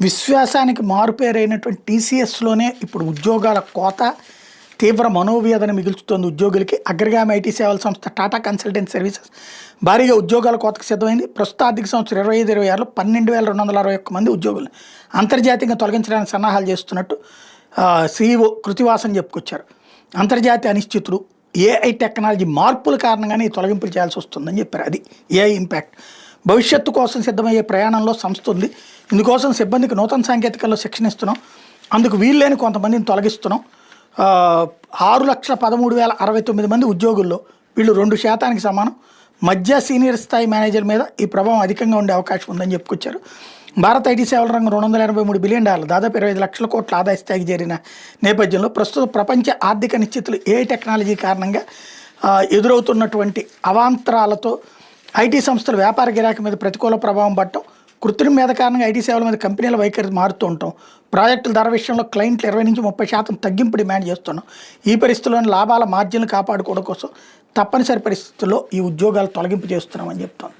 విశ్వాసానికి మారుపేరైనటువంటి టీసీఎస్లోనే ఇప్పుడు ఉద్యోగాల కోత తీవ్ర మనోవేదన మిగుల్చుతోంది ఉద్యోగులకి. అగ్రగామి ఐటీ సేవల సంస్థ టాటా కన్సల్టెన్సీ సర్వీసెస్ భారీగా ఉద్యోగాల కోతకు సిద్ధమైంది. ప్రస్తుత ఆర్థిక సంవత్సరం 25-26లో 12,261 మంది ఉద్యోగులు అంతర్జాతీయంగా తొలగించడానికి సన్నాహాలు చేస్తున్నట్టు CEO కృతివాసన్ చెప్పుకొచ్చారు. అంతర్జాతీయ అనిశ్చితులు, ఏఐ టెక్నాలజీ మార్పుల కారణంగానే ఈ తొలగింపులు చేయాల్సి వస్తుందని చెప్పారు. అది ఏఐ ఇంపాక్ట్. భవిష్యత్తు కోసం సిద్ధమయ్యే ప్రయాణంలో సంస్థ ఉంది. ఇందుకోసం సిబ్బందికి నూతన సాంకేతికల్లో శిక్షణ ఇస్తున్నాం. అందుకు వీల్లేని కొంతమందిని తొలగిస్తున్నాం. 6,13,069 మంది ఉద్యోగుల్లో వీళ్ళు 2% సమానం. మధ్య సీనియర్ స్థాయి మేనేజర్ మీద ఈ ప్రభావం అధికంగా ఉండే అవకాశం ఉందని చెప్పుకొచ్చారు. భారత ఐటీ సేవల రంగం $283 బిలియన్, దాదాపు 25 లక్షల కోట్ల ఆదాయ స్థాయికి చేరిన నేపథ్యంలో ప్రస్తుత ప్రపంచ ఆర్థిక నిశ్చితులు ఏఐ టెక్నాలజీ కారణంగా ఎదురవుతున్నటువంటి అవాంతరాలతో ఐటీ సంస్థల వ్యాపార గిరాకీ మీద ప్రతికూల ప్రభావం పడటం, కృత్రిమ మీద కారణంగా ఐటీ సేవల మీద కంపెనీల వైఖరి మారుతూ ఉంటాం, ప్రాజెక్టుల ధర విషయంలో క్లయింట్లు 20-30% తగ్గింపు డిమాండ్ చేస్తున్నాం. ఈ పరిస్థితుల్లోని లాభాల మార్జిన్లు కాపాడుకోవడం కోసం తప్పనిసరి పరిస్థితుల్లో ఈ ఉద్యోగాలు తొలగింపు చేస్తున్నామని చెప్తాం.